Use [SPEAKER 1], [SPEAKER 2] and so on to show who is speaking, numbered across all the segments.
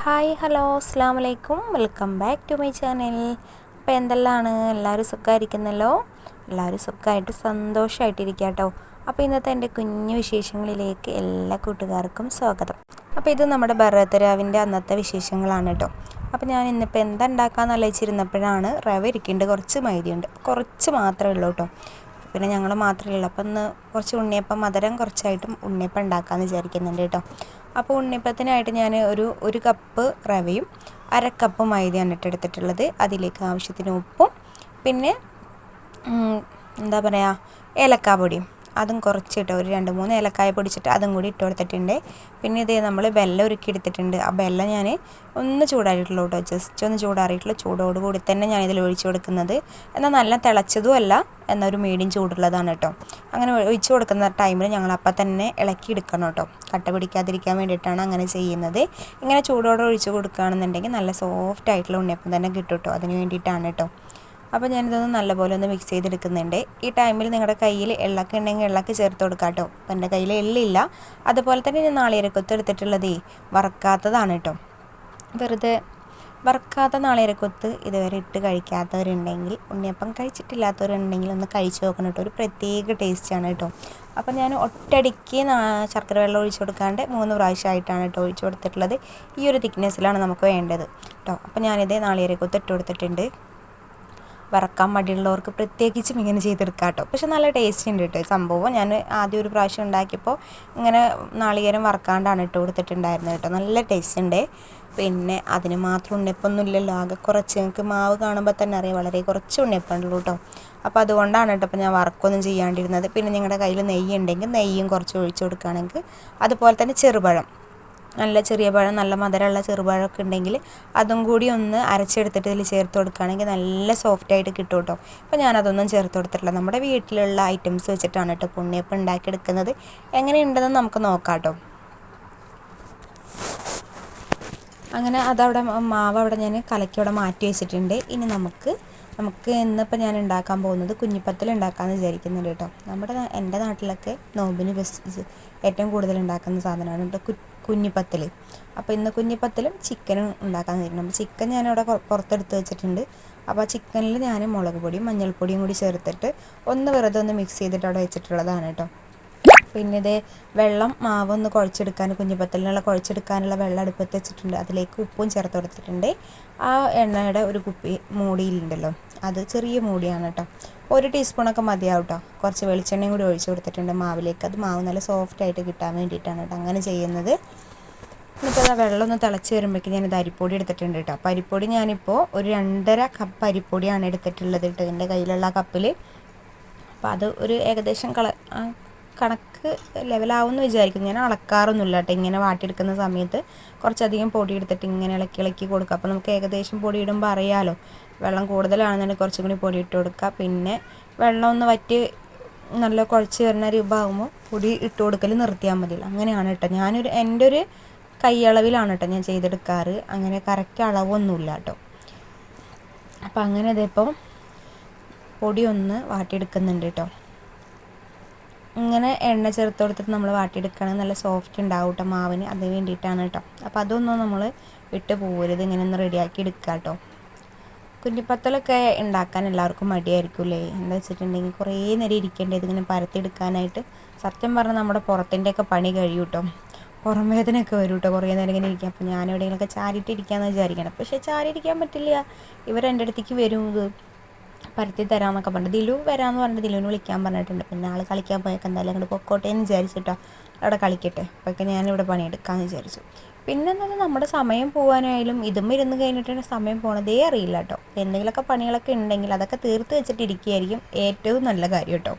[SPEAKER 1] Hi hello അസ്സാം വലൈക്കും welcome back to my channel. അപ്പോൾ എന്തെല്ലാമാണ്, എല്ലാവരും സുഖമായിരിക്കുന്നല്ലോ. എല്ലാവരും സുഖമായിട്ട് സന്തോഷമായിട്ടിരിക്കുക കേട്ടോ. അപ്പോൾ ഇന്നത്തെ എൻ്റെ കുഞ്ഞു വിശേഷങ്ങളിലേക്ക് എല്ലാ കൂട്ടുകാർക്കും സ്വാഗതം. അപ്പോൾ ഇത് നമ്മുടെ ബർത്ത്ഡേവിൻ്റെ അന്നത്തെ വിശേഷങ്ങളാണ് കേട്ടോ. അപ്പോൾ ഞാൻ ഇന്നിപ്പോൾ എന്താ ഉണ്ടാക്കാമെന്ന് ആലോചിച്ചിരുന്നപ്പോഴാണ് റവ ഇരിക്കുന്നുണ്ട്, കുറച്ച് മൈദയുണ്ട്, കുറച്ച് മാത്രമേ ഉള്ളൂ കേട്ടോ. പിന്നെ ഞങ്ങൾ മാത്രമേ ഉള്ളൂ. അപ്പം ഇന്ന് കുറച്ച് ഉണ്ണിയപ്പം, മധുരം കുറച്ചായിട്ടും ഉണ്ണിയപ്പം ഉണ്ടാക്കാമെന്ന് വിചാരിക്കുന്നുണ്ട് കേട്ടോ. അപ്പോൾ ഉണ്ണിയപ്പത്തിനായിട്ട് ഞാൻ ഒരു കപ്പ് റവയും 1/2 കപ്പ് മൈദയാണ് എടുത്തിട്ടുള്ളത്. അതിലേക്ക് ആവശ്യത്തിന് ഉപ്പും പിന്നെ എന്താ പറയുക ഏലക്കാപ്പൊടിയും അതും കുറച്ചിട്ട് ഒരു 2-3 ഏലക്കായ പൊടിച്ചിട്ട് അതും കൂടി ഇട്ട് കൊടുത്തിട്ടുണ്ട്. പിന്നെ ഇതേ നമ്മൾ വെല്ലം ഉരുക്കി എടുത്തിട്ടുണ്ട്. ആ വെല്ലം ഞാൻ ഒന്ന് ചൂടാറിയിട്ടുള്ളൂ കേട്ടോ, ജസ്റ്റ് ഒന്ന് ചൂടാറിയിട്ടുള്ളൂ. ചൂടോട് കൂടി തന്നെ ഞാനിതിൽ ഒഴിച്ച് കൊടുക്കുന്നത്. എന്നാൽ നല്ല തിളച്ചതും അല്ല, എന്നൊരു മീഡിയം ചൂടുള്ളതാണ് കേട്ടോ. അങ്ങനെ ഒഴിച്ച് കൊടുക്കുന്ന ടൈമിൽ ഞങ്ങൾ അപ്പം തന്നെ ഇളക്കി എടുക്കണം കേട്ടോ. കട്ട പിടിക്കാതിരിക്കാൻ വേണ്ടിയിട്ടാണ് അങ്ങനെ ചെയ്യുന്നത്. ഇങ്ങനെ ചൂടോടെ ഒഴിച്ച് കൊടുക്കുകയാണെന്നുണ്ടെങ്കിൽ നല്ല സോഫ്റ്റ് ആയിട്ടുള്ള ഉണ്ണിയപ്പം തന്നെ കിട്ടും കേട്ടോ. അതിന് വേണ്ടിയിട്ടാണ് കേട്ടോ. അപ്പോൾ ഞാനിതൊന്ന് നല്ലപോലെ ഒന്ന് മിക്സ് ചെയ്തെടുക്കുന്നുണ്ട്. ഈ ടൈമിൽ നിങ്ങളുടെ കയ്യിൽ എള്ളൊക്കെ ഉണ്ടെങ്കിൽ എള്ളൊക്കെ ചേർത്ത് കൊടുക്കാം കേട്ടോ. അപ്പോൾ എൻ്റെ കയ്യിൽ എള്ളില്ല. അതുപോലെ തന്നെ ഞാൻ നാളികേരക്കൊത്ത് എടുത്തിട്ടുള്ളത് വറുക്കാത്തതാണ് കേട്ടോ. വെറുതെ വറുക്കാത്ത നാളികേരക്കൊത്ത് ഇതുവരെ ഇട്ട് കഴിക്കാത്തവരുണ്ടെങ്കിൽ, ഉണ്ണിയപ്പം കഴിച്ചിട്ടില്ലാത്തവരുണ്ടെങ്കിൽ ഒന്ന് കഴിച്ച് നോക്കണം കേട്ടോ. ഒരു പ്രത്യേക ടേസ്റ്റാണ് കേട്ടോ. അപ്പോൾ ഞാൻ ഒറ്റയടിക്ക് ശർക്കര വെള്ളം ഒഴിച്ച് കൊടുക്കാണ്ട് 3 പ്രാവശ്യമായിട്ടാണ് കേട്ടോ ഒഴിച്ച് കൊടുത്തിട്ടുള്ളത്. ഈ ഒരു തിക്നെസ്സിലാണ് നമുക്ക് വേണ്ടത് കേട്ടോ. അപ്പോൾ ഞാനിത് നാളികേരക്കൊത്ത് ഇട്ട് കൊടുത്തിട്ടുണ്ട്. വറക്കാൻ മടിയുള്ളവർക്ക് പ്രത്യേകിച്ചും ഇങ്ങനെ ചെയ്തെടുക്കാം കേട്ടോ. പക്ഷെ നല്ല ടേസ്റ്റ് ഉണ്ട് കേട്ടോ. സംഭവം ഞാൻ ആദ്യം ഒരു പ്രാവശ്യം ഉണ്ടാക്കിയപ്പോൾ ഇങ്ങനെ നാളികേരം വറക്കാണ്ടാണ് ഇട്ട് കൊടുത്തിട്ടുണ്ടായിരുന്നത് കേട്ടോ. നല്ല ടേസ്റ്റ് ഉണ്ട്. പിന്നെ അതിന് മാത്രം ഉണ്ണിയപ്പൊന്നും ഇല്ലല്ലോ, ആകെ കുറച്ച്, നിങ്ങൾക്ക് മാവ് കാണുമ്പോൾ തന്നെ അറിയാം വളരെ കുറച്ച് ഉണ്ണിയപ്പമുള്ളൂ കേട്ടോ. അപ്പോൾ അതുകൊണ്ടാണ് കേട്ടോ ഇപ്പോൾ ഞാൻ വറക്കൊന്നും ചെയ്യാണ്ടിരുന്നത്. പിന്നെ നിങ്ങളുടെ കയ്യിൽ നെയ്യ് ഉണ്ടെങ്കിൽ നെയ്യും കുറച്ച് ഒഴിച്ച് കൊടുക്കുകയാണെങ്കിൽ, അതുപോലെ തന്നെ ചെറുപഴം, നല്ല ചെറിയ പഴം, നല്ല മധുരമുള്ള ചെറുപഴമൊക്കെ ഉണ്ടെങ്കിൽ അതും കൂടി ഒന്ന് അരച്ചെടുത്തിട്ട് ഇതിൽ ചേർത്ത് കൊടുക്കുകയാണെങ്കിൽ നല്ല സോഫ്റ്റായിട്ട് കിട്ടും കേട്ടോ. അപ്പോൾ ഞാനതൊന്നും ചേർത്ത് കൊടുത്തിട്ടില്ല. നമ്മുടെ വീട്ടിലുള്ള ഐറ്റംസ് വെച്ചിട്ടാണ് കേട്ടോ ഉണ്ണിയപ്പം ഉണ്ടാക്കിയെടുക്കുന്നത്. എങ്ങനെയുണ്ടെന്ന് നമുക്ക് നോക്കാം കേട്ടോ. അങ്ങനെ അതവിടെ മാവ് അവിടെ ഞാൻ കലക്കി അവിടെ മാറ്റി വെച്ചിട്ടുണ്ട്. ഇനി നമുക്ക് ഇന്നിപ്പോൾ ഞാൻ ഉണ്ടാക്കാൻ പോകുന്നത് കുഞ്ഞിപ്പത്തൽ ഉണ്ടാക്കാമെന്ന് വിചാരിക്കുന്നുണ്ട് കേട്ടോ. എൻ്റെ നാട്ടിലൊക്കെ നോമ്പിന് ഏറ്റവും കൂടുതൽ ഉണ്ടാക്കുന്ന സാധനമാണ് കേട്ടോ കുഞ്ഞിപ്പത്തൽ. അപ്പോൾ ഇന്ന് കുഞ്ഞിപ്പത്തലും ചിക്കനും ഉണ്ടാക്കാൻ തരണം. ചിക്കൻ ഞാനവിടെ പുറത്തെടുത്ത് വെച്ചിട്ടുണ്ട്. അപ്പോൾ ആ ചിക്കനിൽ ഞാൻ മുളക് പൊടിയും മഞ്ഞൾപ്പൊടിയും കൂടി ചേർത്തിട്ട് വെറുതെ ഒന്ന് മിക്സ് ചെയ്തിട്ട് അവിടെ വെച്ചിട്ടുള്ളതാണ് കേട്ടോ. പിന്നെ ഇതേ വെള്ളം മാവൊന്ന് കുഴച്ചെടുക്കാൻ, കുഞ്ഞിപ്പത്തലിനുള്ള കുഴച്ചെടുക്കാനുള്ള വെള്ളം അടുപ്പത്ത് വെച്ചിട്ടുണ്ട്. അതിലേക്ക് ഉപ്പും ചേർത്ത് കൊടുത്തിട്ടുണ്ട്. ആ എണ്ണയുടെ ഒരു കുപ്പി മൂടിയിലുണ്ടല്ലോ, അത് ചെറിയ മൂടിയാണ് കേട്ടോ. 1 ടീസ്പൂണൊക്കെ മതിയാവും കേട്ടോ. കുറച്ച് വെളിച്ചെണ്ണയും കൂടി ഒഴിച്ച് കൊടുത്തിട്ടുണ്ട് മാവിലേക്ക്. അത് മാവ് നല്ല സോഫ്റ്റായിട്ട് കിട്ടാൻ വേണ്ടിയിട്ടാണ് കേട്ടോ അങ്ങനെ ചെയ്യുന്നത്. എന്നിട്ട് ആ വെള്ളം ഒന്ന് തിളച്ച് വരുമ്പോഴേക്കും ഞാനിത് അരിപ്പൊടി എടുത്തിട്ടുണ്ട് കേട്ടോ. അപ്പോൾ അരിപ്പൊടി ഞാനിപ്പോൾ ഒരു 2.5 കപ്പ് അരിപ്പൊടിയാണ് എടുത്തിട്ടുള്ളത് കേട്ടോ എൻ്റെ കയ്യിലുള്ള കപ്പിൽ. അപ്പോൾ അത് ഒരു ഏകദേശം കണക്ക് ലെവലാവുമെന്ന് വിചാരിക്കുന്നു. ഞാൻ അളക്കാറൊന്നുമില്ല കേട്ടോ. ഇങ്ങനെ വാട്ടിയെടുക്കുന്ന സമയത്ത് കുറച്ചധികം പൊടി എടുത്തിട്ട് ഇങ്ങനെ ഇളക്കി കൊടുക്കുക. അപ്പോൾ നമുക്ക് ഏകദേശം പൊടി ഇടുമ്പോൾ അറിയാമല്ലോ, വെള്ളം കൂടുതലാണെന്നുണ്ടെങ്കിൽ കുറച്ചും കൂടി പൊടി ഇട്ട് കൊടുക്കുക. പിന്നെ വെള്ളം ഒന്ന് വറ്റി നല്ല കുഴച്ച് വരുന്ന രൂപമാകുമ്പോൾ പൊടി ഇട്ട് കൊടുക്കൽ നിർത്തിയാൽ മതിയല്ലോ. അങ്ങനെയാണ് കേട്ടോ. എൻ്റെ ഒരു കൈയളവിലാണ് കേട്ടോ ഞാൻ ചെയ്തെടുക്കാറ്. അങ്ങനെ കറക്റ്റ് അളവൊന്നുമില്ല കേട്ടോ. അപ്പോൾ അങ്ങനെ ഇതിപ്പോൾ പൊടി ഒന്ന് വാട്ടിയെടുക്കുന്നുണ്ട് കേട്ടോ. ഇങ്ങനെ എണ്ണ ചേർത്ത് കൊടുത്തിട്ട് നമ്മൾ വാട്ടിയെടുക്കുകയാണെങ്കിൽ നല്ല സോഫ്റ്റ് ഉണ്ടാവും കേട്ടോ മാവിന്. അതിന് വേണ്ടിയിട്ടാണ് കേട്ടോ. അപ്പോൾ അതൊന്നും നമ്മൾ വിട്ട് പോകരുത്, ഇങ്ങനെ ഒന്ന് റെഡിയാക്കി എടുക്കുക കേട്ടോ. കുഞ്ഞിപ്പത്തലൊക്കെ ഉണ്ടാക്കാൻ എല്ലാവർക്കും മടിയായിരിക്കുമല്ലേ. എന്താ വെച്ചിട്ടുണ്ടെങ്കിൽ കുറേ നേരം ഇരിക്കേണ്ടത് ഇങ്ങനെ പരത്തിയെടുക്കാനായിട്ട്. സത്യം പറഞ്ഞാൽ നമ്മുടെ പുറത്തിൻ്റെയൊക്കെ പണി കഴിയും കേട്ടോ. പുറം വേദനയൊക്കെ വരും കേട്ടോ കുറേ നേരം ഇങ്ങനെ ഇരിക്കാം. അപ്പോൾ ഞാൻ എവിടെയെങ്കിലുമൊക്കെ ചാരിയിട്ട് ഇരിക്കാമെന്ന് വിചാരിക്കണം. പക്ഷേ ചാരിയിരിക്കാൻ പറ്റില്ല. എൻ്റെ അടുത്തേക്ക് വരും, ഇത് പരത്തി തരാമെന്നൊക്കെ പറഞ്ഞു. ദിലു വരാമെന്ന് പറഞ്ഞിട്ട് ദിലുവിന് വിളിക്കാൻ പറഞ്ഞിട്ടുണ്ട്. പിന്നെ ആൾ കളിക്കാൻ പോയൊക്കെ എന്തായാലും അങ്ങോട്ട് പൊക്കോട്ടെ എന്ന് വിചാരിച്ചിട്ടോ, അവിടെ കളിക്കട്ടെ. അപ്പോഴൊക്കെ ഞാനിവിടെ പണിയെടുക്കാമെന്ന് വിചാരിച്ചു. പിന്നെ എന്താ, നമ്മുടെ സമയം പോകാനായാലും ഇതും ഇരുന്ന് കഴിഞ്ഞിട്ട് സമയം പോണതേ അറിയില്ല കേട്ടോ. എന്തെങ്കിലുമൊക്കെ പണികളൊക്കെ ഉണ്ടെങ്കിൽ അതൊക്കെ തീർത്ത് വെച്ചിട്ട് ഇരിക്കുകയായിരിക്കും ഏറ്റവും നല്ല കാര്യം കേട്ടോ.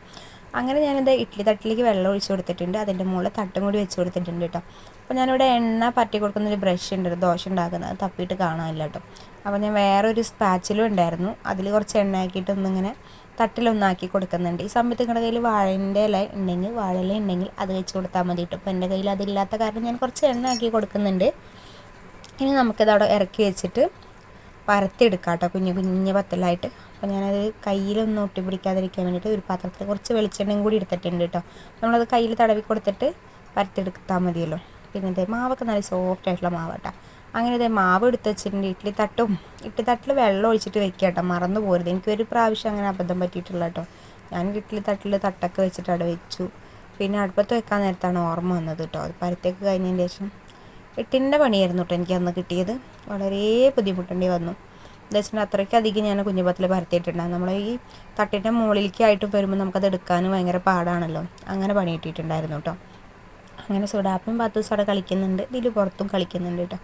[SPEAKER 1] അങ്ങനെ ഞാനിത് ഇഡ്ഡലി തട്ടിലേക്ക് വെള്ളം ഒഴിച്ച് കൊടുത്തിട്ടുണ്ട്. അതിൻ്റെ മുകളിൽ തട്ടും കൂടി വെച്ച് കൊടുത്തിട്ടുണ്ട് കേട്ടോ. അപ്പോൾ ഞാനിവിടെ എണ്ണ പറ്റി കൊടുക്കുന്നൊരു ബ്രഷ് ഉണ്ട്, ദോശ ഉണ്ടാക്കുന്നത്, അത് തപ്പിയിട്ട് കാണാനില്ല കേട്ടോ. അപ്പോൾ ഞാൻ വേറൊരു സ്പാച്ചിലും ഉണ്ടായിരുന്നു, അതിൽ കുറച്ച് എണ്ണ ആക്കിയിട്ട് ഒന്നിങ്ങനെ തട്ടിലൊന്നാക്കി കൊടുക്കുന്നുണ്ട്. ഈ സമയത്ത് നിങ്ങളുടെ കയ്യിൽ വാഴൻ്റെ ഇല ഉണ്ടെങ്കിൽ അത് വെച്ച് കൊടുത്താൽ മതി കേട്ടോ. അപ്പോൾ എൻ്റെ കയ്യിൽ അതില്ലാത്ത കാരണം ഞാൻ കുറച്ച് എണ്ണ ആക്കി കൊടുക്കുന്നുണ്ട്. ഇനി നമുക്കിത് അവിടെ ഇറക്കി വെച്ചിട്ട് പരത്തിയെടുക്കാം കേട്ടോ, കുഞ്ഞു പത്തലായിട്ട്. അപ്പോൾ ഞാനത് കയ്യിലൊന്നും ഒട്ടിപ്പിടിക്കാതിരിക്കാൻ വേണ്ടിയിട്ട് ഒരു പാത്രത്തിൽ കുറച്ച് വെളിച്ചെണ്ണയും കൂടി എടുത്തിട്ടുണ്ട് കേട്ടോ. നമ്മളത് കയ്യിൽ തടവി കൊടുത്തിട്ട് പരത്തിയെടുത്താൽ മതിയല്ലോ. പിന്നെ ഇത് മാവൊക്കെ നല്ല സോഫ്റ്റ് ആയിട്ടുള്ള മാവ് കേട്ടോ. അങ്ങനെ ഇതേ മാവ് എടുത്ത് വെച്ചിട്ടുണ്ട്. ഇഡ്ഡലി തട്ടിൽ വെള്ളം ഒഴിച്ചിട്ട് വെക്കുക കേട്ടോ, മറന്നു പോരുത്. എനിക്കൊരു പ്രാവശ്യം അങ്ങനെ അബദ്ധം പറ്റിയിട്ടുള്ള കേട്ടോ. ഞാൻ ഇഡ്ഡലി തട്ടൊക്കെ വെച്ചിട്ട് അവിടെ വെച്ചു. പിന്നെ അടുപ്പത്ത് വെക്കാൻ നേരത്താണ് ഓർമ്മ വന്നത് കേട്ടോ. അത് പരത്തേക്ക് കഴിഞ്ഞതിന് ശേഷം 8ൻ്റെ പണിയായിരുന്നു കേട്ടോ എനിക്ക് അന്ന് കിട്ടിയത്. വളരെ ബുദ്ധിമുട്ടേണ്ടി വന്നു. എന്താ വെച്ചിട്ടുണ്ടെങ്കിൽ അത്രയ്ക്കധികം ഞാൻ കുഞ്ഞിപ്പത്തിൽ പരത്തിയിട്ടുണ്ടാകും. നമ്മൾ ഈ തട്ടിൻ്റെ മുകളിലേക്കായിട്ട് വരുമ്പോൾ നമുക്കത് എടുക്കാനും ഭയങ്കര പാടാണല്ലോ. അങ്ങനെ പണി കിട്ടിയിട്ടുണ്ടായിരുന്നു കേട്ടോ. അങ്ങനെ സുഡാപ്പും പാത്തൂസും അവിടെ കളിക്കുന്നുണ്ട്, ഇതിൽ പുറത്തും കളിക്കുന്നുണ്ട് കേട്ടോ.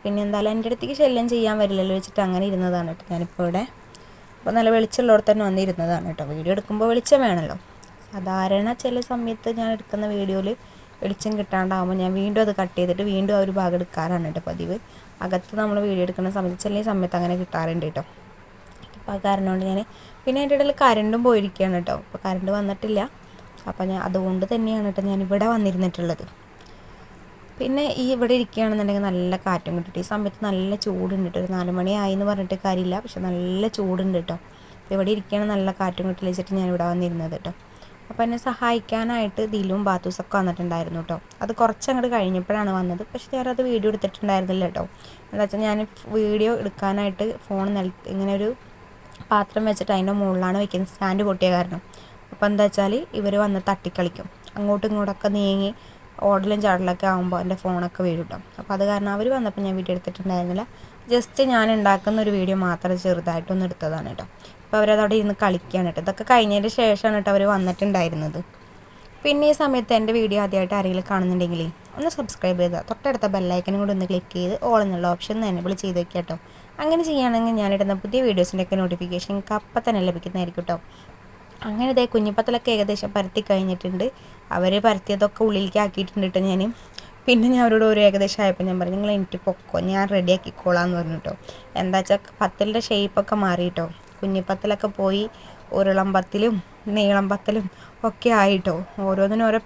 [SPEAKER 1] പിന്നെ എന്തായാലും എൻ്റെ അടുത്തേക്ക് ശല്യം ചെയ്യാൻ വരില്ലല്ലോ വെച്ചിട്ട് അങ്ങനെ ഇരുന്നതാണ് കേട്ടോ ഞാനിപ്പോൾ ഇവിടെ. അപ്പോൾ നല്ല വെളിച്ചമുള്ളവിടെ തന്നെ വന്നിരുന്നതാണ് കേട്ടോ. വീഡിയോ എടുക്കുമ്പോൾ വെളിച്ചം വേണമല്ലോ. സാധാരണ ചില സമയത്ത് ഞാൻ എടുക്കുന്ന വീഡിയോയിൽ വെളിച്ചം കിട്ടാണ്ടാകുമ്പോൾ ഞാൻ വീണ്ടും അത് കട്ട് ചെയ്തിട്ട് വീണ്ടും ആ ഒരു ഭാഗം എടുക്കാറാണ് കേട്ടോ പതിവ്. അകത്ത് നമ്മൾ വീഡിയോ എടുക്കുന്ന സമയത്ത് ചില സമയത്ത് അങ്ങനെ കിട്ടാറുണ്ട് കേട്ടോ. അപ്പോൾ ആ കാരണം കൊണ്ട് ഞാൻ പിന്നെ അതിൻ്റെ ഇടയിൽ കറണ്ടും പോയിരിക്കുകയാണ് കേട്ടോ. അപ്പോൾ കറണ്ട് വന്നിട്ടില്ല. അപ്പോൾ ഞാൻ അതുകൊണ്ട് തന്നെയാണ് കേട്ടോ ഞാനിവിടെ വന്നിരുന്നിട്ടുള്ളത്. പിന്നെ ഈ ഇവിടെ ഇരിക്കുകയാണെന്നുണ്ടെങ്കിൽ നല്ല കാറ്റും കിട്ടിയിട്ട് ഈ സമയത്ത് നല്ല ചൂടുണ്ട് കേട്ടോ. ഒരു 4 മണിയായി എന്ന് പറഞ്ഞിട്ട് കാര്യമില്ല, പക്ഷെ നല്ല ചൂടുണ്ട് കേട്ടോ. അപ്പോൾ ഇവിടെ ഇരിക്കുകയാണെങ്കിൽ നല്ല കാറ്റും കിട്ടി വെച്ചിട്ട് ഞാൻ ഇവിടെ വന്നിരുന്നത് കേട്ടോ. അപ്പോൾ എന്നെ സഹായിക്കാനായിട്ട് ദിലും ബാത്തൂസൊക്കെ വന്നിട്ടുണ്ടായിരുന്നു കേട്ടോ. അത് കുറച്ചങ്ങോട്ട് കഴിഞ്ഞപ്പോഴാണ് വന്നത്, പക്ഷേ ഞാനത് വീഡിയോ എടുത്തിട്ടുണ്ടായിരുന്നില്ല കേട്ടോ. എന്താ വെച്ചാൽ ഞാൻ വീഡിയോ എടുക്കാനായിട്ട് ഫോൺ ഇങ്ങനെ ഒരു പാത്രം വെച്ചിട്ട് അതിൻ്റെ മുകളിലാണ് വയ്ക്കുന്നത്, സ്റ്റാൻഡ് പൊട്ടിയ കാരണം. അപ്പോൾ എന്താ വെച്ചാൽ ഇവർ വന്ന് തട്ടിക്കളിക്കും, അങ്ങോട്ടും ഇങ്ങോട്ടൊക്കെ നീങ്ങി ഓടലും ചാടലൊക്കെ ആകുമ്പോൾ എൻ്റെ ഫോണൊക്കെ വീഴും കേട്ടോ. അപ്പോൾ അത് കാരണം അവർ വന്നപ്പോൾ ഞാൻ വീഡിയോ എടുത്തിട്ടുണ്ടായിരുന്നില്ല. ജസ്റ്റ് ഞാൻ ഉണ്ടാക്കുന്ന ഒരു വീഡിയോ മാത്രം ചെറുതായിട്ടൊന്ന് എടുത്തതാണ് കേട്ടോ. അപ്പോൾ അവരതവിടെ ഇരുന്ന് കളിക്കുകയാണ് കേട്ടോ. ഇതൊക്കെ കഴിഞ്ഞതിന് ശേഷമാണ് കേട്ടോ അവർ വന്നിട്ടുണ്ടായിരുന്നത്. പിന്നെ ഈ സമയത്ത് എൻ്റെ വീഡിയോ ആദ്യമായിട്ട് ആരെങ്കിലും കാണുന്നുണ്ടെങ്കിൽ ഒന്ന് സബ്സ്ക്രൈബ് ചെയ്താൽ തൊട്ടടുത്ത ബെല്ലൈക്കനും കൂടി ഒന്ന് ക്ലിക്ക് ചെയ്ത് ഓൾ എന്നുള്ള ഓപ്ഷൻ ഒന്ന് എനേബിൾ ചെയ്ത് വെക്കുക കേട്ടോ. അങ്ങനെ ചെയ്യുകയാണെങ്കിൽ ഞാനിടുന്ന പുതിയ വീഡിയോസിൻ്റെയൊക്കെ നോട്ടിഫിക്കേഷൻ എനിക്ക് അപ്പം തന്നെ ലഭിക്കുന്നതായിരിക്കും കേട്ടോ. അങ്ങനെ ഇതേ കുഞ്ഞിപ്പത്തലൊക്കെ ഏകദേശം പരത്തി കഴിഞ്ഞിട്ടുണ്ട്. അവർ പരത്തിയതൊക്കെ ഉള്ളിലേക്ക് ആക്കിയിട്ടുണ്ട് കേട്ടോ ഞാൻ. പിന്നെ ഞാൻ അവരോട് ഒരു ഏകദേശം ആയപ്പോൾ ഞാൻ പറഞ്ഞു, നിങ്ങൾ എനിക്ക് പൊക്കോ, ഞാൻ റെഡി ആക്കിക്കോളാന്ന് പറഞ്ഞു കേട്ടോ. എന്താ വെച്ചാൽ പത്തലിൻ്റെ ഷേപ്പൊക്കെ മാറി കേട്ടോ. കുഞ്ഞിപ്പത്തലൊക്കെ പോയി ഉരുളം പത്തലും നീളം പത്തലും ഒക്കെ ആയിട്ടോ. ഓരോന്നിനും ഓരോ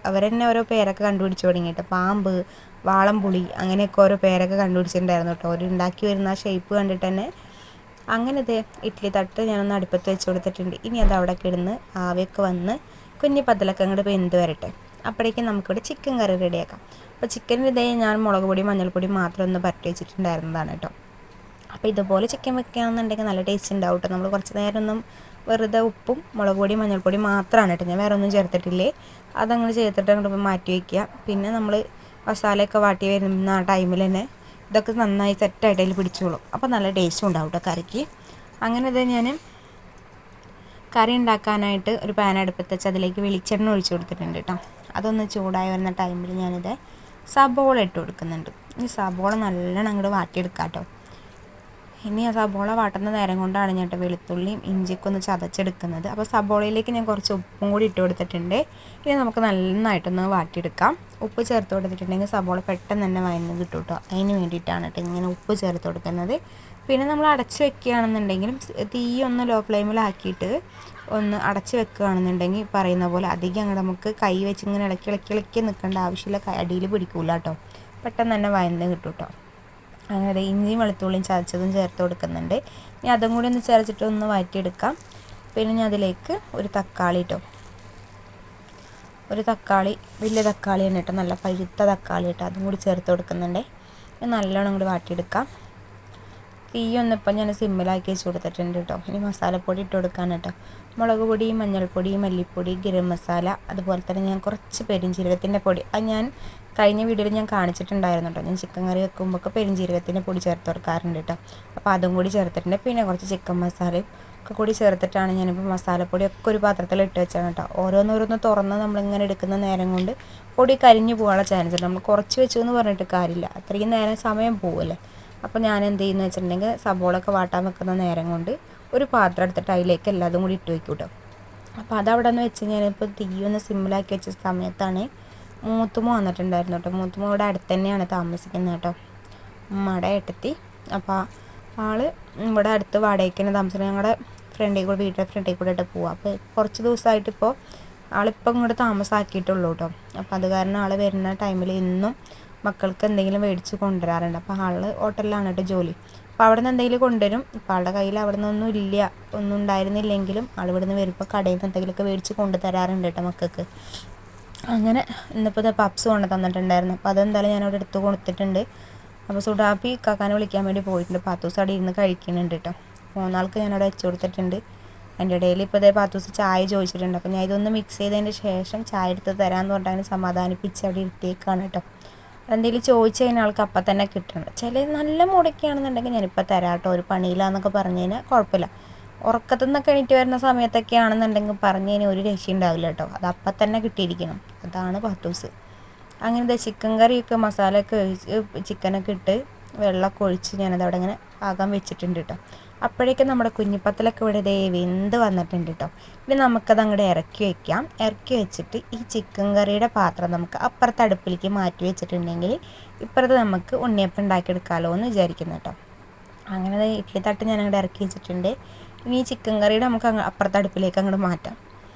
[SPEAKER 1] അവർ തന്നെ ഓരോ പേരൊക്കെ കണ്ടുപിടിച്ച് തുടങ്ങി കേട്ടോ. പാമ്പ്, വാളംപുളി, അങ്ങനെയൊക്കെ ഓരോ പേരൊക്കെ കണ്ടുപിടിച്ചിട്ടുണ്ടായിരുന്നു കേട്ടോ. അവർ ഉണ്ടാക്കി വരുന്ന ആ ഷേപ്പ് കണ്ടിട്ട് തന്നെ. അങ്ങനെ ഇതേ ഇഡ്ഡലി തട്ട് ഞാനൊന്ന് അടുപ്പത്ത് വെച്ച് കൊടുത്തിട്ടുണ്ട്. ഇനി അത് അവിടെ കിടന്ന് ആവിയൊക്കെ വന്ന് കുഞ്ഞിപ്പത്തലൊക്കെ അങ്ങോട്ട് വെന്ത് വരട്ടെ. അപ്പോഴേക്കും നമുക്കിവിടെ ചിക്കൻ കറി റെഡിയാക്കാം. അപ്പോൾ ചിക്കനിൽ ഇതേ ഞാൻ മുളക് പൊടി മഞ്ഞൾപ്പൊടി മാത്രം ഒന്ന് പരട്ടി വെച്ചിട്ടുണ്ടായിരുന്നതാണ് കേട്ടോ. അപ്പോൾ ഇതുപോലെ ചിക്കൻ വെക്കുകയാണെന്നുണ്ടെങ്കിൽ നല്ല ടേസ്റ്റ് ഉണ്ടാവും കേട്ടോ. നമ്മൾ കുറച്ച് നേരം ഒന്നും വെറുതെ ഉപ്പും മുളക് പൊടി മഞ്ഞൾപ്പൊടി മാത്രമാണ് കേട്ടോ, ഞാൻ വേറെ ഒന്നും ചേർത്തിട്ടില്ലേ. അതങ്ങനെ ചേർത്തിട്ട് അങ്ങോട്ട് മാറ്റി വയ്ക്കുക. പിന്നെ നമ്മൾ മസാലയൊക്കെ വാട്ടി വരുന്ന ആ ടൈമിൽ തന്നെ ഇതൊക്കെ നന്നായി സെറ്റായിട്ട് അതിൽ പിടിച്ചോളും. അപ്പോൾ നല്ല ടേസ്റ്റും ഉണ്ടാവും കേട്ടോ കറിക്ക്. അങ്ങനെ ഇത് ഞാൻ കറി ഉണ്ടാക്കാനായിട്ട് ഒരു പാൻ അടുപ്പത്ത് വെച്ച് അതിലേക്ക് വെളിച്ചെണ്ണ ഒഴിച്ച് കൊടുത്തിട്ടുണ്ട് കേട്ടോ. അതൊന്ന് ചൂടായി വരുന്ന ടൈമിൽ ഞാനിത് സബോള ഇട്ട് കൊടുക്കുന്നുണ്ട്. ഈ സബോള നല്ലോണം അങ്ങോട്ട് വാട്ടിയെടുക്കാം കേട്ടോ. ഇനി ആ സബോള വാട്ടുന്ന നേരം കൊണ്ടാണ് ഞാൻ വെളുത്തുള്ളിയും ഇഞ്ചിയൊക്കെ ഒന്ന് ചതച്ചെടുക്കുന്നത്. അപ്പോൾ സബോളയിലേക്ക് ഞാൻ കുറച്ച് ഉപ്പും കൂടി ഇട്ട് കൊടുത്തിട്ടുണ്ട്. ഇനി നമുക്ക് നന്നായിട്ടൊന്ന് വാട്ടിയെടുക്കാം. ഉപ്പ് ചേർത്ത് കൊടുത്തിട്ടുണ്ടെങ്കിൽ സബോള പെട്ടെന്ന് തന്നെ വഴന്ന് കിട്ടും കേട്ടോ. അതിന് വേണ്ടിയിട്ടാണ് കേട്ടോ ഇങ്ങനെ ഉപ്പ് ചേർത്ത് കൊടുക്കുന്നത്. പിന്നെ നമ്മൾ അടച്ച് വെക്കുകയാണെന്നുണ്ടെങ്കിലും തീ ഒന്ന് ലോ ഫ്ലെയിമിലാക്കിയിട്ട് ഒന്ന് അടച്ച് വെക്കുകയാണെന്നുണ്ടെങ്കിൽ പറയുന്ന പോലെ അധികം അങ്ങോട്ട് നമുക്ക് കൈ വെച്ച് ഇങ്ങനെ ഇളക്കി നിൽക്കേണ്ട ആവശ്യമില്ല. അടിയിൽ പിടിക്കൂല കേട്ടോ, പെട്ടെന്ന് തന്നെ വഴന്ന് കിട്ടും കേട്ടോ. അങ്ങനെ ഇഞ്ചിയും വെളുത്തുള്ളിയും ചതച്ചതും ചേർത്ത് കൊടുക്കുന്നുണ്ട്. ഇനി അതും കൂടി ഒന്ന് ചേർത്തിട്ട് ഒന്ന് വഴറ്റിയെടുക്കാം. പിന്നെ ഞാൻ അതിലേക്ക് ഒരു തക്കാളി കേട്ടോ, ഒരു തക്കാളി, വലിയ തക്കാളിയാണ് കേട്ടോ, നല്ല പഴുത്ത തക്കാളി കേട്ടോ, അതും കൂടി ചേർത്ത് കൊടുക്കുന്നുണ്ട്. നല്ലോണം കൂടി വാട്ടിയെടുക്കാം. തീയൊന്നിപ്പം ഞാൻ സിമ്മിലാക്കി വെച്ച് കൊടുത്തിട്ടുണ്ട് കേട്ടോ. ഇനി മസാലപ്പൊടി ഇട്ട് കൊടുക്കാൻ കേട്ടോ. മുളക് പൊടി, മഞ്ഞൾപ്പൊടി, മല്ലിപ്പൊടി, ഗരം മസാല, അതുപോലെ തന്നെ ഞാൻ കുറച്ച് പെരുംജീരകത്തിൻ്റെ പൊടി, അത് ഞാൻ കഴിഞ്ഞ വീഡിയോയിൽ ഞാൻ കാണിച്ചിട്ടുണ്ടായിരുന്നു കേട്ടോ. ഞാൻ ചിക്കൻ കറി വെക്കുമ്പോൾ പെരുംജീരകത്തിൻ്റെ പൊടി ചേർത്ത് കൊടുക്കാറുണ്ട് കേട്ടോ. അപ്പോൾ അതും കൂടി ചേർത്തിട്ടുണ്ട്. പിന്നെ കുറച്ച് ചിക്കൻ മസാലയും ഒക്കെ കൂടി ചേർത്തിട്ടാണ് ഞാനിപ്പോൾ മസാലപ്പൊടിയൊക്കെ ഒരു പാത്രത്തിൽ ഇട്ട് വെച്ചാണ് കേട്ടോ. ഓരോന്നോരോന്ന് തുറന്ന് നമ്മളിങ്ങനെ എടുക്കുന്ന നേരം കൊണ്ട് പൊടി കരിഞ്ഞു പോകാനുള്ള ചാൻസ് ഉണ്ട്. നമ്മൾ കുറച്ച് വെച്ചു എന്ന് പറഞ്ഞിട്ട് കാര്യമില്ല, അത്രയും നേരം സമയം പോവുമല്ലേ. അപ്പോൾ ഞാൻ എന്ത് ചെയ്യുന്നു വെച്ചിട്ടുണ്ടെങ്കിൽ സബോളൊക്കെ വാട്ടാൻ വെക്കുന്ന നേരം കൊണ്ട് ഒരു പാത്രം എടുത്തിട്ട് അതിലേക്ക് എല്ലാതും കൂടി ഇട്ട് വയ്ക്കും കേട്ടോ. അപ്പോൾ അതവിടെ നിന്ന് വെച്ച് ഞാനിപ്പോൾ തീയൊന്ന് സിമ്മിലാക്കി വെച്ച സമയത്താണ് മൂത്തുമ്മ വന്നിട്ടുണ്ടായിരുന്നു കേട്ടോ. മൂത്തുമ്മ ഇവിടെ അടുത്ത് തന്നെയാണ് താമസിക്കുന്നത് കേട്ടോ, ഉമ്മയുടെ ഏട്ടത്തി. അപ്പോൾ ആൾ ഇവിടെ അടുത്ത് വാടകയ്ക്ക് തന്നെ താമസിക്കുന്നത്. ഞങ്ങളുടെ വീട്ടിലെ ഫ്രണ്ടിൽ കൂടെ ഇട്ട് പോവാം. അപ്പോൾ കുറച്ച് ദിവസമായിട്ടിപ്പോൾ ആളിപ്പോൾ ഇങ്ങോട്ട് താമസമാക്കിയിട്ടുള്ളൂ കേട്ടോ. അപ്പോൾ അത് കാരണം ആൾ വരുന്ന ടൈമിൽ ഇന്നും മക്കൾക്ക് എന്തെങ്കിലും മേടിച്ച് കൊണ്ടുവരാറുണ്ട്. അപ്പോൾ ആൾ ഹോട്ടലിലാണ് കേട്ടോ ജോലി. അപ്പോൾ അവിടെ നിന്ന് എന്തെങ്കിലും കൊണ്ടുവരും. ഇപ്പോൾ ആളുടെ കയ്യിൽ അവിടെ നിന്നൊന്നും ഇല്ല, ഒന്നും ഉണ്ടായിരുന്നില്ലെങ്കിലും ആൾ ഇവിടെ നിന്ന് വരുമ്പോൾ കടയിൽ നിന്ന് എന്തെങ്കിലുമൊക്കെ മേടിച്ച് കൊണ്ടുതരാറുണ്ട് കേട്ടോ മക്കൾക്ക്. അങ്ങനെ ഇന്നിപ്പോൾ പപ്സ് കൊണ്ട് തന്നിട്ടുണ്ടായിരുന്നു. അപ്പോൾ അതെന്തായാലും ഞാനവിടെ എടുത്ത് കൊടുത്തിട്ടുണ്ട്. അപ്പോൾ സുഡാപ്പി കാക്കാനെ വിളിക്കാൻ വേണ്ടി പോയിട്ടുണ്ട്. പാത്തൂസ് അവിടെ ഇരുന്ന് കഴിക്കുന്നുണ്ട് കേട്ടോ. 3 ആൾക്ക് ഞാനവിടെ വെച്ച് കൊടുത്തിട്ടുണ്ട്. അതിൻ്റെ ഇടയിൽ ഇപ്പോൾ ഇതേ പാത്തൂസ് ചായ ചോദിച്ചിട്ടുണ്ട്. അപ്പോൾ ഞാൻ ഇതൊന്ന് മിക്സ് ചെയ്തതിന് ശേഷം ചായ എടുത്ത് തരാമെന്ന് പറഞ്ഞാൽ സമാധാനിപ്പിച്ച് അവിടെ ഇരുത്തിയേക്കാണ് കേട്ടോ. എന്തെങ്കിലും ചോദിച്ചു കഴിഞ്ഞാൽ ആൾക്ക് അപ്പം തന്നെ കിട്ടണം. ചില നല്ല മുടക്കുകയാണെന്നുണ്ടെങ്കിൽ ഞാനിപ്പോൾ തരാം കേട്ടോ, ഒരു പണിയില്ലാന്നൊക്കെ പറഞ്ഞു കഴിഞ്ഞാൽ കുഴപ്പമില്ല. ഉറക്കത്തു നിന്നൊക്കെ എണീറ്റ് വരുന്ന സമയത്തൊക്കെ ആണെന്നുണ്ടെങ്കിൽ പറഞ്ഞു കഴിഞ്ഞാൽ ഒരു രക്ഷയും ഉണ്ടാവില്ല കേട്ടോ. അത് അപ്പം തന്നെ കിട്ടിയിരിക്കണം. അതാണ് പാത്തൂസ്. അങ്ങനത്തെ ചിക്കൻ കറിയൊക്കെ മസാലയൊക്കെ ഒഴിച്ച് ചിക്കനൊക്കെ ഇട്ട് വെള്ളമൊക്കെ ഒഴിച്ച് ഞാനത് അവിടെ ഇങ്ങനെ പാകം വെച്ചിട്ടുണ്ട് കേട്ടോ. അപ്പോഴേക്കും നമ്മുടെ കുഞ്ഞിപ്പത്തലൊക്കെ ഇവിടെ വെന്ത് വന്നിട്ടുണ്ട് കേട്ടോ. ഇനി നമുക്കത് അങ്ങോട്ട് ഇറക്കി വയ്ക്കാം. ഇറക്കി വെച്ചിട്ട് ഈ ചിക്കൻ കറിയുടെ പാത്രം നമുക്ക് അപ്പുറത്തെ അടുപ്പിലേക്ക് മാറ്റി വെച്ചിട്ടുണ്ടെങ്കിൽ ഇപ്പുറത്ത് നമുക്ക് ഉണ്ണിയപ്പം ഉണ്ടാക്കിയെടുക്കാമല്ലോ എന്ന് വിചാരിക്കുന്നു കേട്ടോ. അങ്ങനെ ഇഡ്ഡലി തട്ട് ഞാൻ അങ്ങോട്ട് ഇറക്കി വെച്ചിട്ടുണ്ട്. ഇനി ഈ ചിക്കൻ കറിയുടെ നമുക്ക് അപ്പുറത്തെ അടുപ്പിലേക്ക് അങ്ങോട്ട് മാറ്റാം.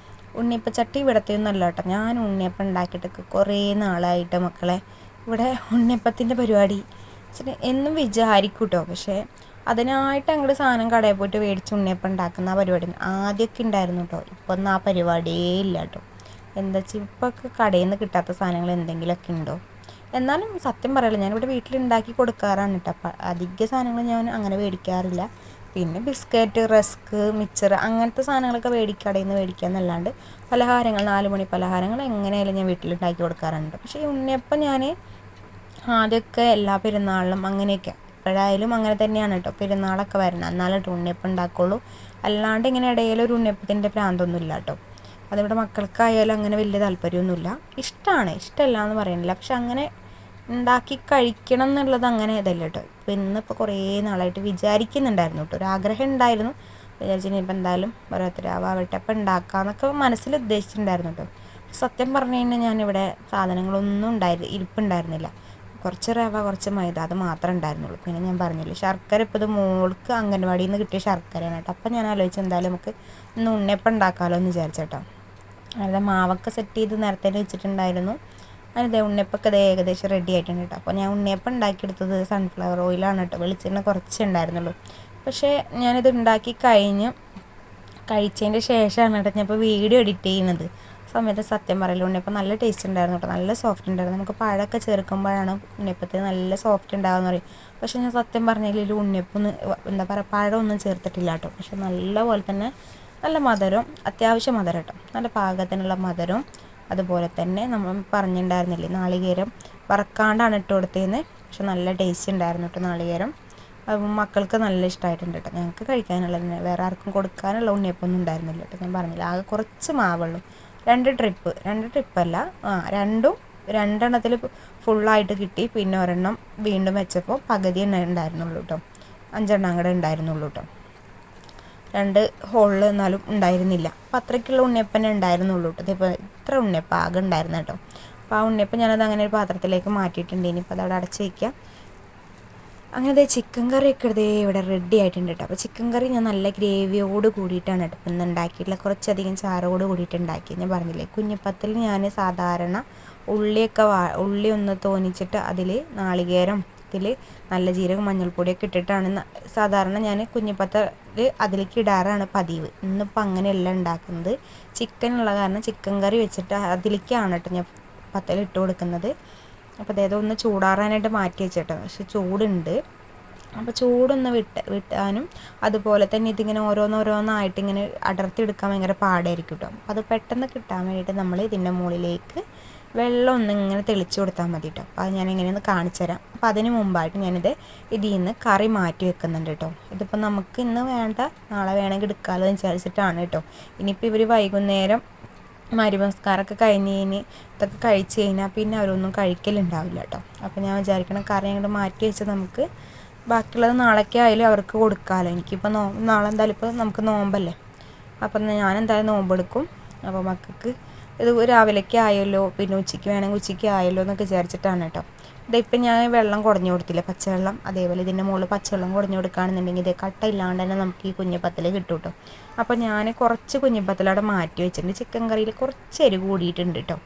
[SPEAKER 1] ഉണ്ണിയപ്പച്ചട്ടി ഇവിടത്തെയൊന്നുമല്ല കേട്ടോ. ഞാൻ ഉണ്ണിയപ്പം ഉണ്ടാക്കിയിട്ടൊക്കെ കുറേ നാളായിട്ട് മക്കളെ. ഇവിടെ ഉണ്ണിയപ്പത്തിൻ്റെ പരിപാടി എന്നും വിചാരിക്കും കേട്ടോ. പക്ഷേ അതിനായിട്ട് അങ്ങോട്ട് സാധനം കടയിൽ പോയിട്ട് മേടിച്ച് ഉണ്ണിയപ്പം ഉണ്ടാക്കുന്ന പരിപാടി ആദ്യമൊക്കെ ഉണ്ടായിരുന്നു കേട്ടോ. ഇപ്പം ഒന്നും ആ പരിപാടിയേ ഇല്ല കേട്ടോ. എന്താ വെച്ചാൽ ഇപ്പൊക്കെ കടയിൽ നിന്ന് കിട്ടാത്ത സാധനങ്ങൾ എന്തെങ്കിലുമൊക്കെ ഉണ്ടോ. എന്നാലും സത്യം പറയല്ല, ഞാനിവിടെ വീട്ടിലുണ്ടാക്കി കൊടുക്കാറാണ് കേട്ടോ. അപ്പം അധിക സാധനങ്ങൾ ഞാൻ അങ്ങനെ മേടിക്കാറില്ല. പിന്നെ ബിസ്ക്കറ്റ്, റസ്ക്, മിച്ചർ അങ്ങനത്തെ സാധനങ്ങളൊക്കെ കടയിൽ നിന്ന് മേടിക്കാമെന്നല്ലാണ്ട് പലഹാരങ്ങൾ 4 മണി പലഹാരങ്ങൾ എങ്ങനെയായാലും ഞാൻ വീട്ടിലുണ്ടാക്കി കൊടുക്കാറുണ്ട്. പക്ഷേ ഈ ഉണ്ണിയപ്പം ഞാൻ ആദ്യമൊക്കെ എല്ലാ പെരുന്നാളിലും അങ്ങനെയൊക്കെ, എപ്പോഴായാലും അങ്ങനെ തന്നെയാണ് കേട്ടോ. പെരുന്നാളൊക്കെ വരണം എന്നാലും ഉണ്ണിയപ്പം ഉണ്ടാക്കുള്ളൂ. അല്ലാണ്ട് ഇങ്ങനെ ഇടയിലൊരു ഉണ്ണിയപ്പത്തിൻ്റെ പ്രാന്തൊന്നുമില്ല കേട്ടോ. അതിവിടെ മക്കൾക്കായാലും അങ്ങനെ വലിയ താല്പര്യമൊന്നുമില്ല. ഇഷ്ടമാണ്, ഇഷ്ടമല്ല എന്ന് പറയുന്നില്ല. പക്ഷെ അങ്ങനെ ഉണ്ടാക്കി കഴിക്കണം എന്നുള്ളത് അങ്ങനെ ഇതല്ല കേട്ടോ. ഇപ്പോൾ ഇന്നിപ്പോൾ കുറേ നാളായിട്ട് വിചാരിക്കുന്നുണ്ടായിരുന്നു കേട്ടോ. ഒരാഗ്രഹം ഉണ്ടായിരുന്നു. വിചാരിച്ചിട്ട് ഇപ്പം എന്തായാലും ഓരോരുത്തരാവട്ടെ അപ്പം ഉണ്ടാക്കാമെന്നൊക്കെ മനസ്സിൽ ഉദ്ദേശിച്ചിട്ടുണ്ടായിരുന്നു കേട്ടോ. സത്യം പറഞ്ഞു കഴിഞ്ഞാൽ ഞാനിവിടെ സാധനങ്ങളൊന്നും ഇരിപ്പുണ്ടായിരുന്നില്ല. കുറച്ച് റവ, കുറച്ച് മൈദ, അത് മാത്രമേ ഉണ്ടായിരുന്നുള്ളൂ. പിന്നെ ഞാൻ പറഞ്ഞില്ലേ ശർക്കര, ഇപ്പോൾ ഇത് മോൾക്ക് അംഗൻവാടിയിൽ നിന്ന് കിട്ടിയ ശർക്കരയാണ് കേട്ടോ. അപ്പം ഞാൻ ആലോചിച്ച് എന്തായാലും നമുക്ക് ഇന്ന് ഉണ്ണിയപ്പം ഉണ്ടാക്കാമല്ലോ എന്ന് വിചാരിച്ചേട്ടോ. അതായത് മാവൊക്കെ സെറ്റ് ചെയ്ത് നേരത്തെ വെച്ചിട്ടുണ്ടായിരുന്നു. അതിൻ്റെ ഉണ്ണിയപ്പൊക്കെ അത് ഏകദേശം റെഡി ആയിട്ടുണ്ട് കേട്ടോ. അപ്പോൾ ഞാൻ ഉണ്ണിയപ്പം ഉണ്ടാക്കിയെടുത്തത് സൺഫ്ലവർ ഓയിലാണ് കേട്ടോ. വെളിച്ചെണ്ണ കുറച്ചേ ഉണ്ടായിരുന്നുള്ളൂ. പക്ഷേ ഞാനിത് ഉണ്ടാക്കി കഴിച്ചതിൻ്റെ ശേഷമാണ് കേട്ടോ ഞാൻ ഇപ്പോൾ വീഡിയോ എഡിറ്റ് ചെയ്യുന്നത്. സമയത്ത് സത്യം പറയല്ലോ ഉണ്ണിയപ്പം നല്ല ടേസ്റ്റ് ഉണ്ടായിരുന്നു കേട്ടോ. നല്ല സോഫ്റ്റ് ഉണ്ടായിരുന്നു. നമുക്ക് പഴമൊക്കെ ചേർക്കുമ്പോഴാണ് ഉണ്ണിയപ്പത്തിന് നല്ല സോഫ്റ്റ് ഉണ്ടാകുമെന്ന് പറയും. പക്ഷേ ഞാൻ സത്യം പറഞ്ഞതിൽ ഉണ്ണിയപ്പം എന്താ പറയുക പഴമൊന്നും ചേർത്തിട്ടില്ല കേട്ടോ. പക്ഷെ നല്ല പോലെ തന്നെ നല്ല മധുരം, അത്യാവശ്യം മധുരം കേട്ടോ. നല്ല പാകത്തിനുള്ള മധുരം. അതുപോലെ തന്നെ നമ്മൾ പറഞ്ഞിട്ടുണ്ടായിരുന്നില്ലേ നാളികേരം വറക്കാണ്ടാണ് ഇട്ട് കൊടുത്തതെന്ന്. പക്ഷെ നല്ല ടേസ്റ്റ് ഉണ്ടായിരുന്നു കേട്ടോ നാളികേരം. മക്കൾക്ക് നല്ല ഇഷ്ടമായിട്ടുണ്ട് കേട്ടോ. ഞങ്ങൾക്ക് കഴിക്കാനുള്ളതിന് വേറെ ആർക്കും കൊടുക്കാനുള്ള ഉണ്ണിയപ്പൊന്നും ഉണ്ടായിരുന്നില്ല കേട്ടോ. ഞാൻ പറഞ്ഞില്ല ആകെ കുറച്ച് മാവുള്ളൂ. 2 ട്രിപ്പല്ല, രണ്ടെണ്ണത്തിൽ ഫുള്ളായിട്ട് കിട്ടി. പിന്നെ ഒരെണ്ണം വീണ്ടും വെച്ചപ്പോൾ പകുതി എണ്ണ ഉണ്ടായിരുന്നുള്ളൂ കേട്ടോ. 5 എണ്ണം കൂടെ ഉണ്ടായിരുന്നുള്ളൂ കേട്ടോ. 2 ഹോളിൽ എന്നാലും ഉണ്ടായിരുന്നില്ല. അപ്പം അത്രയ്ക്കുള്ള ഉണ്ണിയപ്പനെ ഉണ്ടായിരുന്നുള്ളൂ കേട്ടോ. ഇതിപ്പോൾ ഇത്ര ഉണ്ണിയപ്പം ആകെ ഉണ്ടായിരുന്നു കേട്ടോ. അപ്പോൾ ആ ഉണ്ണിയപ്പം ഞാനത് അങ്ങനെ ഒരു പാത്രത്തിലേക്ക് മാറ്റിയിട്ടുണ്ട്. ഇനിയിപ്പോൾ അതവിടെ അടച്ച് വയ്ക്കാം. അങ്ങനെ ചിക്കൻ കറിയൊക്കെ ഇവിടെ റെഡി ആയിട്ടുണ്ട് കേട്ടോ. അപ്പോൾ ചിക്കൻ കറി ഞാൻ നല്ല ഗ്രേവിയോട് കൂടിയിട്ടാണ് കേട്ടോ ഇന്ന് ഉണ്ടാക്കിയിട്ടുള്ള. കുറച്ചധികം ചാറോട് കൂടിയിട്ട് ഉണ്ടാക്കി. ഞാൻ പറഞ്ഞില്ലേ കുഞ്ഞിപ്പത്തിൽ ഞാൻ സാധാരണ ഉള്ളി ഒന്ന് തോന്നിച്ചിട്ട് അതിൽ നാളികേരം, നല്ല ജീരകം, മഞ്ഞൾപ്പൊടിയൊക്കെ ഇട്ടിട്ടാണ് സാധാരണ ഞാൻ കുഞ്ഞിപ്പത്തിൽ അതിലേക്ക് ഇടാറാണ് പതിവ്. ഇന്നിപ്പോൾ അങ്ങനെയല്ല ഉണ്ടാക്കുന്നത്. ചിക്കൻ ഉള്ള കാരണം ചിക്കൻ കറി വെച്ചിട്ട് അതിലേക്കാണ് കേട്ടോ ഞാൻ പത്തൽ കൊടുക്കുന്നത്. അപ്പോൾ അതായത് ഒന്ന് ചൂടാറാനായിട്ട് മാറ്റി വെച്ചിട്ടോ. പക്ഷെ ചൂടുണ്ട്. അപ്പോൾ ചൂടൊന്ന് വിട്ടാനും അതുപോലെ തന്നെ ഇതിങ്ങനെ ഓരോന്നോരോന്നായിട്ട് ഇങ്ങനെ അടർത്തിയെടുക്കാൻ ഭയങ്കര പാടായിരിക്കും കേട്ടോ. അപ്പോൾ അത് പെട്ടെന്ന് കിട്ടാൻ വേണ്ടിയിട്ട് നമ്മൾ ഇതിൻ്റെ മുകളിലേക്ക് വെള്ളം ഇങ്ങനെ തെളിച്ച് കൊടുത്താൽ മതി കേട്ടോ. അപ്പോൾ അത് ഞാൻ എങ്ങനെയൊന്ന് കാണിച്ചു തരാം. അപ്പോൾ അതിന് മുമ്പായിട്ട് ഞാനിത് ഇതിൽ നിന്ന് കറി മാറ്റി വെക്കുന്നുണ്ട് കേട്ടോ. ഇതിപ്പോൾ നമുക്ക് ഇന്ന് വേണ്ട, നാളെ വേണമെങ്കിൽ എടുക്കാമല്ലോ എന്ന് വിചാരിച്ചിട്ടാണ് കേട്ടോ. ഇനിയിപ്പോൾ ഇവർ വൈകുന്നേരം മരുമസ്കാരമൊക്കെ ഇതൊക്കെ കഴിച്ച് കഴിഞ്ഞാൽ പിന്നെ അവരൊന്നും കഴിക്കലുണ്ടാവില്ല കേട്ടോ. അപ്പോൾ ഞാൻ വിചാരിക്കണം കറി അങ്ങോട്ട് മാറ്റി വെച്ച് നമുക്ക് ബാക്കിയുള്ളത് നാളേക്ക് ആയാലും അവർക്ക് കൊടുക്കാമല്ലോ. എനിക്കിപ്പോൾ നാളെ എന്തായാലും ഇപ്പോൾ നമുക്ക് നോമ്പല്ലേ. അപ്പം ഞാൻ എന്തായാലും നോമ്പെടുക്കും. അപ്പോൾ മക്കൾക്ക് ഇത് രാവിലേക്ക് ആയല്ലോ, പിന്നെ ഉച്ചയ്ക്ക് വേണമെങ്കിൽ ഉച്ചയ്ക്ക് ആയല്ലോ എന്നൊക്കെ വിചാരിച്ചിട്ടാണ് കേട്ടോ. ഇതിപ്പോൾ ഞാൻ വെള്ളം കുടഞ്ഞു കൊടുത്തില്ല, പച്ചവെള്ളം. അതേപോലെ ഇതിൻ്റെ മുകളിൽ പച്ചവെള്ളം കുടഞ്ഞു കൊടുക്കുകയാണെന്നുണ്ടെങ്കിൽ ഇത് കട്ട ഇല്ലാണ്ട് തന്നെ നമുക്ക് ഈ കുഞ്ഞിപ്പത്തിൽ കിട്ടും കേട്ടോ. അപ്പോൾ ഞാൻ കുറച്ച് കുഞ്ഞിപ്പത്തിലവിടെ മാറ്റി വെച്ചിട്ടുണ്ട്. ചിക്കൻ കറിയിൽ കുറച്ച് എരിവ് കൂടിയിട്ടുണ്ട് കേട്ടോ.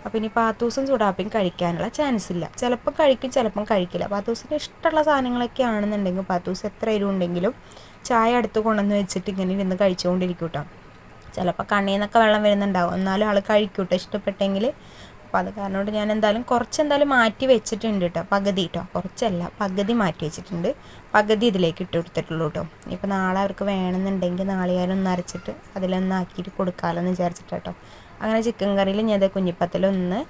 [SPEAKER 1] അപ്പോൾ ഇനി പാത്തൂസും ചൂടാപ്പിയും കഴിക്കാനുള്ള ചാൻസ് ഇല്ല. ചിലപ്പോൾ കഴിക്കും, ചിലപ്പം കഴിക്കില്ല. പാത്തൂസിന് ഇഷ്ടമുള്ള സാധനങ്ങളൊക്കെ ആണെന്നുണ്ടെങ്കിൽ പാത്തൂസ് എത്ര എരിവുണ്ടെങ്കിലും ചായ അടുത്ത് കൊണ്ടുവന്ന് വെച്ചിട്ട് ഇങ്ങനെ ഇരുന്ന് കഴിച്ചുകൊണ്ടിരിക്കും കേട്ടോ. ചിലപ്പോൾ കണ്ണിൽ നിന്നൊക്കെ വെള്ളം വരുന്നുണ്ടാവും, എന്നാലും ആൾ കഴിക്കും കേട്ടോ ഇഷ്ടപ്പെട്ടെങ്കിൽ. അപ്പോൾ അത് കാരണം കൊണ്ട് ഞാൻ എന്തായാലും കുറച്ചെന്തായാലും മാറ്റി വെച്ചിട്ടുണ്ട് കേട്ടോ, പകുതി കേട്ടോ, കുറച്ചല്ല പകുതി മാറ്റി വെച്ചിട്ടുണ്ട്, പകുതി ഇതിലേക്ക് ഇട്ട് കൊടുത്തിട്ടുള്ളൂ കേട്ടോ. ഇപ്പോൾ നാളെ അവർക്ക് വേണമെന്നുണ്ടെങ്കിൽ നാളികേരം അരച്ചിട്ട് അതിലൊന്നാക്കിയിട്ട് കൊടുക്കാമെന്ന് വിചാരിച്ചിട്ട് കേട്ടോ. അങ്ങനെ ചിക്കൻ കറിയിൽ ഞാൻ കുഞ്ഞിപ്പത്തലൊന്ന്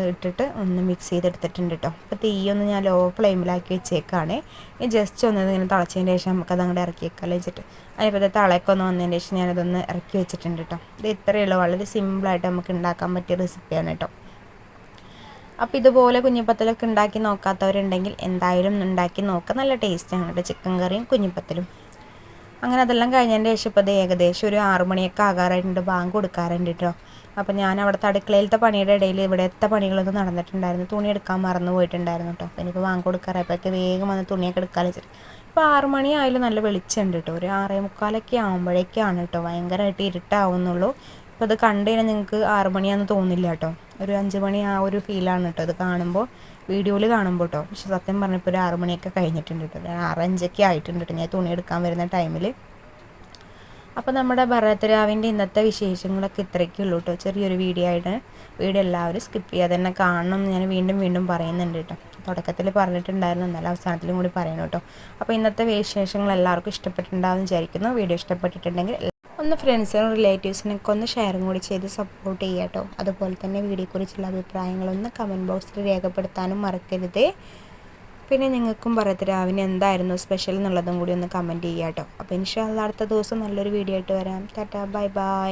[SPEAKER 1] ഇട്ടിട്ട് ഒന്ന് മിക്സ് ചെയ്തെടുത്തിട്ടുണ്ട് കേട്ടോ. അപ്പോൾ തീയൊന്ന് ഞാൻ ലോ ഫ്ലെയിമിലാക്കി വെച്ചേക്കാണ്. ഈ ജസ്റ്റ് ഒന്ന് ഇങ്ങനെ തിളച്ചതിന് ശേഷം നമുക്കത് അങ്ങോട്ട് ഇറക്കി വെക്കാമല്ലോ വെച്ചിട്ട്, അതിപ്പോൾ തിളയൊക്കെ ഒന്ന് വന്നതിന് ശേഷം ഞാനതൊന്ന് ഇറക്കി വെച്ചിട്ടുണ്ട് കേട്ടോ. ഇത് ഇത്രയേ ഉള്ളൂ, വളരെ സിമ്പിളായിട്ട് നമുക്ക് ഉണ്ടാക്കാൻ പറ്റിയ റെസിപ്പിയാണ് കേട്ടോ. അപ്പോൾ ഇതുപോലെ കുഞ്ഞിപ്പത്തലൊക്കെ ഉണ്ടാക്കി നോക്കാത്തവരുണ്ടെങ്കിൽ എന്തായാലും ഉണ്ടാക്കി നോക്കുക, നല്ല ടേസ്റ്റാണ് കേട്ടോ ചിക്കൻ കറിയും കുഞ്ഞിപ്പത്തലും. അങ്ങനെ അതെല്ലാം കഴിഞ്ഞതിൻ്റെ ശേഷം ഇപ്പോൾ ഏകദേശം ഒരു 6 മണിയൊക്കെ ആകാറായിട്ടുണ്ട്, ബാങ്ക് കൊടുക്കാറുണ്ട് കേട്ടോ. അപ്പോൾ ഞാൻ അവിടുത്തെ അടുക്കളയിലത്തെ പണിയുടെ ഇടയിൽ ഇവിടുത്തെ പണികളൊന്നും നടന്നിട്ടുണ്ടായിരുന്നു, തുണി എടുക്കാൻ മറന്നു പോയിട്ടുണ്ടായിരുന്നു കേട്ടോ. അപ്പോൾ ഇനിയിപ്പോൾ ബാങ്ക് കൊടുക്കാറായപ്പോഴൊക്കെ വേഗം വന്ന് തുണിയൊക്കെ എടുക്കാൻ വെച്ചിട്ട് ഇപ്പോൾ 6 മണി ആയാലും നല്ല വെളിച്ചമുണ്ട് കേട്ടോ. ഒരു 6:45 ആകുമ്പോഴേക്കാണ് കേട്ടോ ഭയങ്കരമായിട്ട് ഇരുട്ടാവുന്നുള്ളൂ. അപ്പോൾ അത് കണ്ടു കഴിഞ്ഞാൽ നിങ്ങൾക്ക് 6 മണിയാണെന്ന് തോന്നില്ല കേട്ടോ, ഒരു 5 മണി ആ ഒരു ഫീലാണ് കേട്ടോ ഇത് കാണുമ്പോൾ, വീഡിയോയിൽ കാണുമ്പോൾ കേട്ടോ. പക്ഷെ സത്യം പറഞ്ഞപ്പോൾ ഒരു 6 മണിയൊക്കെ കഴിഞ്ഞിട്ടുണ്ട് കേട്ടോ, 6:05 ആയിട്ടുണ്ട് കേട്ടോ ഞാൻ തുണി എടുക്കാൻ വരുന്ന ടൈമിൽ. അപ്പോൾ നമ്മുടെ ഭരതരാവിൻ്റെ ഇന്നത്തെ വിശേഷങ്ങളൊക്കെ ഇത്രയൊക്കെയുള്ളൂ കേട്ടോ, ചെറിയൊരു വീഡിയോ ആയിട്ട്. വീഡിയോ എല്ലാവരും സ്കിപ്പ് ചെയ്യാതെ തന്നെ കാണണം എന്ന് ഞാൻ വീണ്ടും വീണ്ടും പറയുന്നുണ്ട് കേട്ടോ. തുടക്കത്തിൽ പറഞ്ഞിട്ടുണ്ടായിരുന്നു, എന്നാലും അവസാനത്തിലും കൂടി പറയണം കേട്ടോ. അപ്പോൾ ഇന്നത്തെ വിശേഷങ്ങൾ എല്ലാവർക്കും ഇഷ്ടപ്പെട്ടിട്ടുണ്ടാകുമെന്ന് വിചാരിക്കുന്നു. വീഡിയോ ഇഷ്ടപ്പെട്ടിട്ടുണ്ടെങ്കിൽ ഒന്ന് ഫ്രണ്ട്സിനും റിലേറ്റീവ്സിനൊക്കെ ഒന്ന് ഷെയറും കൂടി ചെയ്ത് സപ്പോർട്ട് ചെയ്യുക കേട്ടോ. അതുപോലെ തന്നെ വീഡിയോയെക്കുറിച്ചുള്ള അഭിപ്രായങ്ങളൊന്ന് കമൻറ്റ് ബോക്സിൽ രേഖപ്പെടുത്താനും മറക്കരുത്. പിന്നെ നിങ്ങൾക്കും ഭരതരാവിന് എന്തായിരുന്നു സ്പെഷ്യൽ എന്നുള്ളതും കൂടി ഒന്ന് കമൻറ്റ് ചെയ്യുക കേട്ടോ. അപ്പോൾ ഇൻഷാ അല്ലാഹ് അടുത്ത ദിവസം നല്ലൊരു വീഡിയോ ആയിട്ട് വരാം. Tata, bye bye.